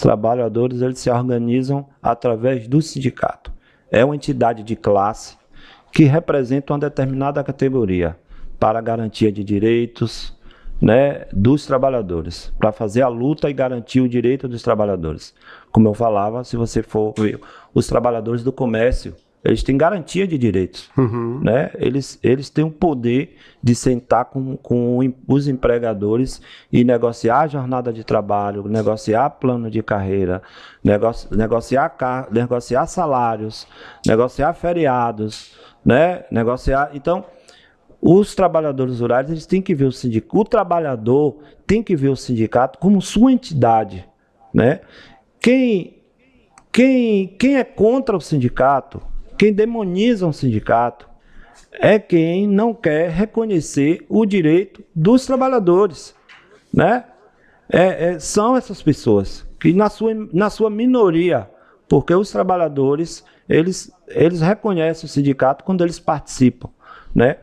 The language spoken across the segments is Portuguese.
trabalhadores eles se organizam através do sindicato. É uma entidade de classe que representa uma determinada categoria para a garantia de direitos, né, dos trabalhadores, para fazer a luta e garantir o direito dos trabalhadores. Como eu falava, se você for ver, os trabalhadores do comércio, eles têm garantia de direitos. Né? Eles têm o poder de sentar com os empregadores e negociar a jornada de trabalho, negociar plano de carreira, negociar salários, negociar feriados, né? Então, os trabalhadores rurais, eles têm que ver o sindicato, o trabalhador tem que ver o sindicato como sua entidade, né? Quem é contra o sindicato, quem demoniza um sindicato, é quem não quer reconhecer o direito dos trabalhadores, né? São essas pessoas que na sua minoria, porque os trabalhadores, eles reconhecem o sindicato quando eles participam, né?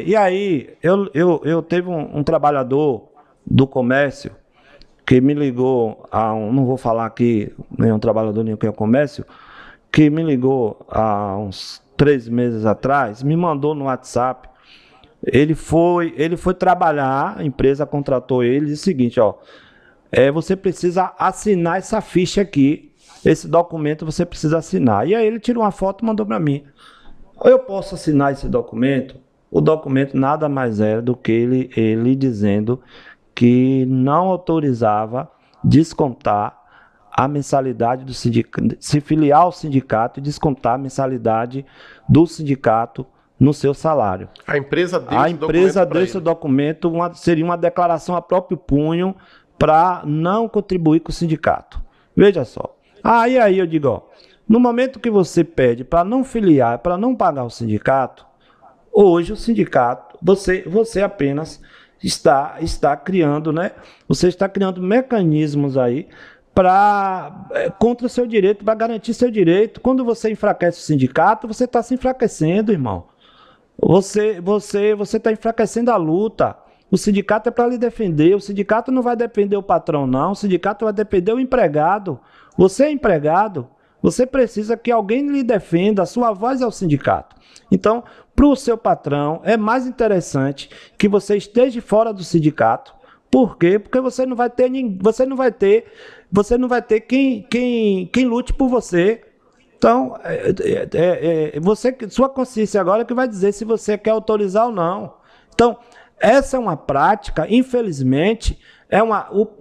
E aí, eu teve um trabalhador do comércio que me ligou, não vou falar aqui, nenhum trabalhador, nenhum que é comércio, que me ligou há uns 3 meses atrás, me mandou no WhatsApp, ele foi trabalhar, a empresa contratou ele, e disse o seguinte, você precisa assinar essa ficha aqui, esse documento você precisa assinar. E aí ele tirou uma foto e mandou para mim. Eu posso assinar esse documento? O documento nada mais era do que ele dizendo que não autorizava descontar a mensalidade do sindicato, se filiar ao sindicato e descontar a mensalidade do sindicato no seu salário. A empresa deu esse documento, seria uma declaração a próprio punho para não contribuir com o sindicato. Veja só. E aí eu digo, no momento que você pede para não filiar, para não pagar o sindicato, hoje o sindicato, você apenas está criando, né? Você está criando mecanismos aí contra o seu direito, para garantir seu direito. Quando você enfraquece o sindicato, você está se enfraquecendo, irmão. Você está enfraquecendo a luta. O sindicato é para lhe defender. O sindicato não vai defender o patrão, não. O sindicato vai defender o empregado. Você é empregado. Você precisa que alguém lhe defenda. A sua voz é o sindicato. Então, para o seu patrão, é mais interessante que você esteja fora do sindicato. Por quê? Porque você não vai ter quem lute por você. Então, sua consciência agora é que vai dizer se você quer autorizar ou não. Então, essa é uma prática, infelizmente,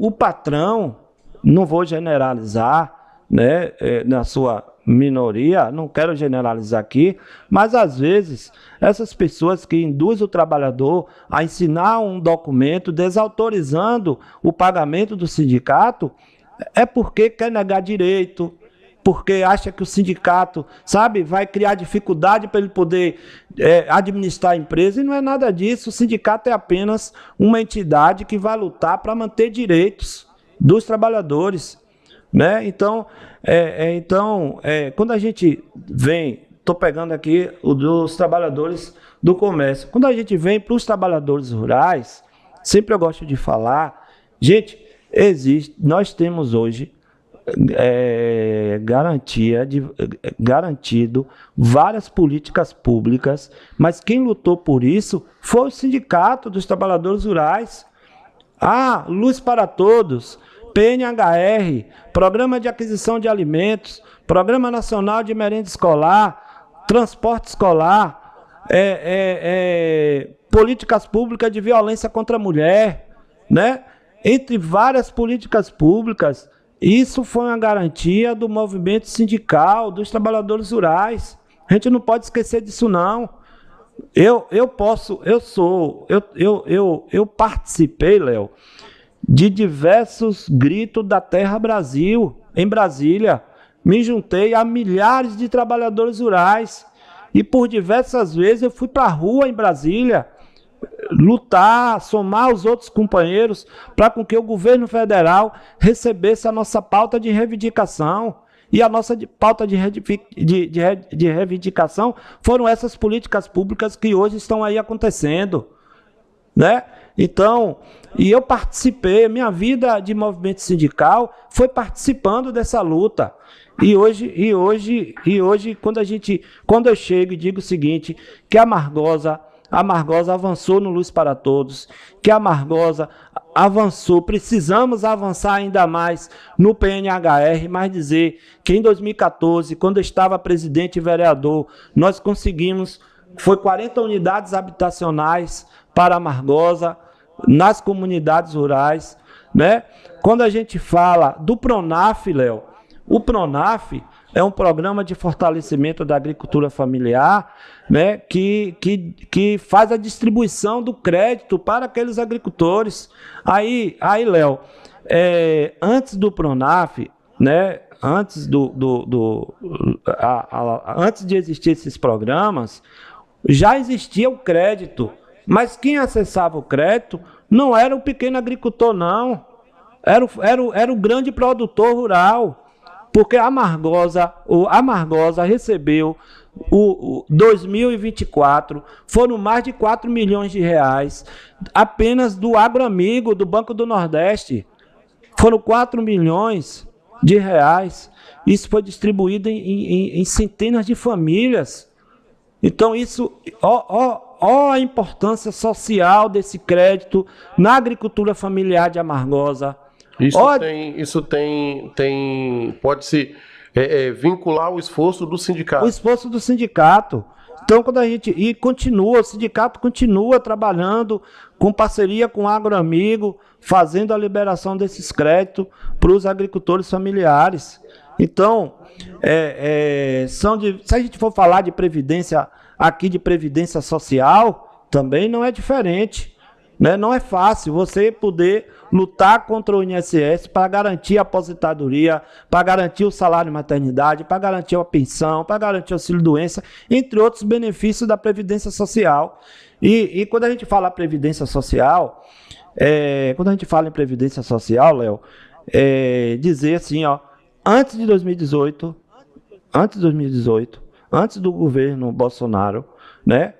o patrão, não vou generalizar, né, na sua minoria, não quero generalizar aqui, mas às vezes essas pessoas que induzem o trabalhador a assinar um documento desautorizando o pagamento do sindicato, é porque quer negar direito, porque acha que o sindicato, vai criar dificuldade para ele poder administrar a empresa, e não é nada disso. O sindicato é apenas uma entidade que vai lutar para manter direitos dos trabalhadores, né? Então, quando a gente vem, estou pegando aqui dos trabalhadores do comércio, quando a gente vem para os trabalhadores rurais, sempre eu gosto de falar, gente, nós temos hoje garantido várias políticas públicas, mas quem lutou por isso foi o Sindicato dos Trabalhadores Rurais. Luz para Todos, PNHR, Programa de Aquisição de Alimentos, Programa Nacional de Merenda Escolar, Transporte Escolar, políticas públicas de violência contra a mulher, né? Entre várias políticas públicas, isso foi uma garantia do movimento sindical, dos trabalhadores rurais. A gente não pode esquecer disso, não. Eu participei, Léo, de diversos gritos da Terra Brasil, em Brasília. Me juntei a milhares de trabalhadores rurais e por diversas vezes eu fui para a rua em Brasília lutar, somar os outros companheiros para com que o governo federal recebesse a nossa pauta de reivindicação. E a nossa pauta de reivindicação foram essas políticas públicas que hoje estão aí acontecendo, né? Então, e eu participei, minha vida de movimento sindical foi participando dessa luta. E hoje, quando eu chego e digo o seguinte, que a Amargosa avançou no Luz para Todos, que a Amargosa avançou, precisamos avançar ainda mais no PNHR, mas dizer que em 2014, quando eu estava presidente e vereador, nós conseguimos, foi 40 unidades habitacionais para a Amargosa, nas comunidades rurais, né? Quando a gente fala do Pronaf, Léo, o Pronaf é um programa de fortalecimento da agricultura familiar, né, que faz a distribuição do crédito para aqueles agricultores. Aí Léo, antes do Pronaf, né, antes de existir esses programas, já existia o crédito, mas quem acessava o crédito não era o pequeno agricultor, não. Era o grande produtor rural. Porque a Amargosa recebeu o 2024, foram mais de 4 milhões de reais, apenas do Agroamigo, do Banco do Nordeste. Foram 4 milhões de reais. Isso foi distribuído em centenas de famílias. Então, isso, a importância social desse crédito na agricultura familiar de Amargosa. Isso pode-se vincular o esforço do sindicato. O esforço do sindicato. Então, o sindicato continua trabalhando com parceria com o Agroamigo, fazendo a liberação desses créditos para os agricultores familiares. Então, se a gente for falar de previdência, aqui de previdência social, também não é diferente. Né? Não é fácil você poder lutar contra o INSS para garantir a aposentadoria, para garantir o salário de maternidade, para garantir a pensão, para garantir o auxílio-doença, entre outros benefícios da Previdência Social. E quando a gente fala Previdência Social, Léo, dizer assim, antes de 2018, antes do governo Bolsonaro, né,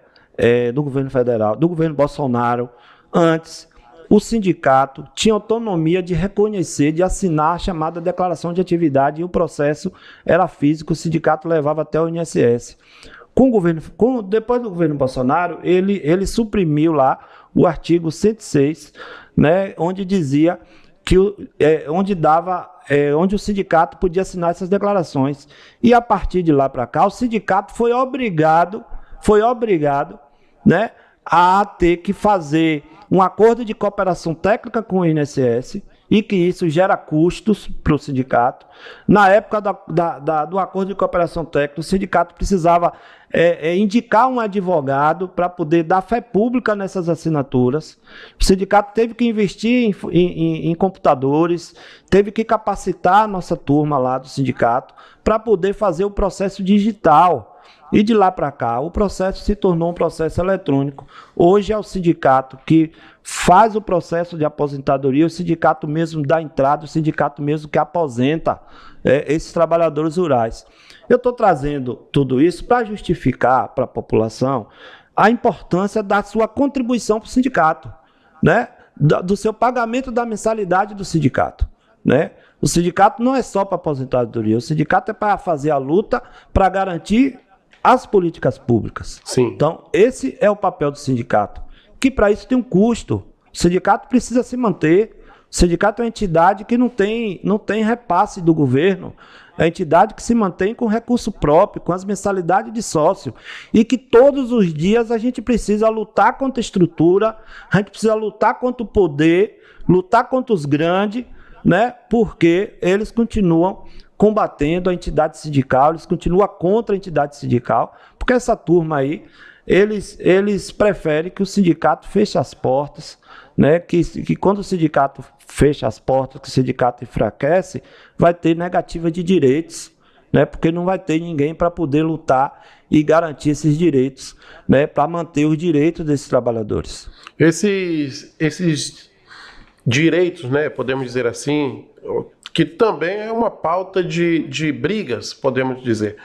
do governo federal, do governo Bolsonaro, antes, o sindicato tinha autonomia de reconhecer, de assinar a chamada declaração de atividade, e o processo era físico, o sindicato levava até o INSS. Depois do governo Bolsonaro, ele suprimiu lá o artigo 106, né, onde dizia que onde o sindicato podia assinar essas declarações. E a partir de lá para cá, o sindicato foi obrigado, né, a ter que fazer um acordo de cooperação técnica com o INSS, e que isso gera custos para o sindicato. Na época do acordo de cooperação técnica, o sindicato precisava indicar um advogado para poder dar fé pública nessas assinaturas. O sindicato teve que investir em computadores, teve que capacitar a nossa turma lá do sindicato para poder fazer o processo digital. E de lá para cá, o processo se tornou um processo eletrônico. Hoje é o sindicato que faz o processo de aposentadoria, o sindicato mesmo dá entrada, o sindicato mesmo que aposenta esses trabalhadores rurais. Eu estou trazendo tudo isso para justificar para a população a importância da sua contribuição para o sindicato, né? Do seu pagamento da mensalidade do sindicato, né? O sindicato não é só para aposentadoria, o sindicato é para fazer a luta para garantir as políticas públicas. Sim. Então, esse é o papel do sindicato, que para isso tem um custo. O sindicato precisa se manter. O sindicato é uma entidade que não tem repasse do governo. É uma entidade que se mantém com recurso próprio, com as mensalidades de sócio. E que todos os dias a gente precisa lutar contra a estrutura, a gente precisa lutar contra o poder, lutar contra os grandes, né? Porque eles continuam combatendo a entidade sindical, eles continuam contra a entidade sindical, porque essa turma aí, eles preferem que o sindicato feche as portas, né? Que quando o sindicato fecha as portas, que o sindicato enfraquece, vai ter negativa de direitos, né? Porque não vai ter ninguém para poder lutar e garantir esses direitos, né? Para manter os direitos desses trabalhadores. Esses direitos, né? Podemos dizer assim, que também é uma pauta de brigas, podemos dizer.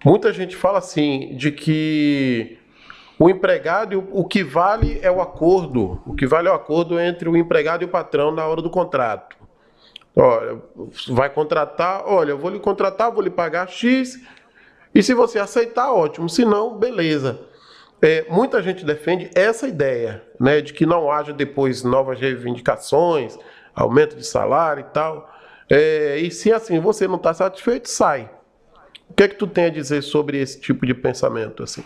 Muita gente fala assim, de que o empregado, o que vale é o acordo. O que vale é o acordo entre o empregado e o patrão na hora do contrato. Olha, vai contratar, olha, eu vou lhe contratar, vou lhe pagar X, e se você aceitar, ótimo, se não, beleza. Muita gente defende essa ideia, né, de que não haja depois novas reivindicações, aumento de salário e tal. E se assim você não está satisfeito, sai. O que é que tu tem a dizer sobre esse tipo de pensamento assim?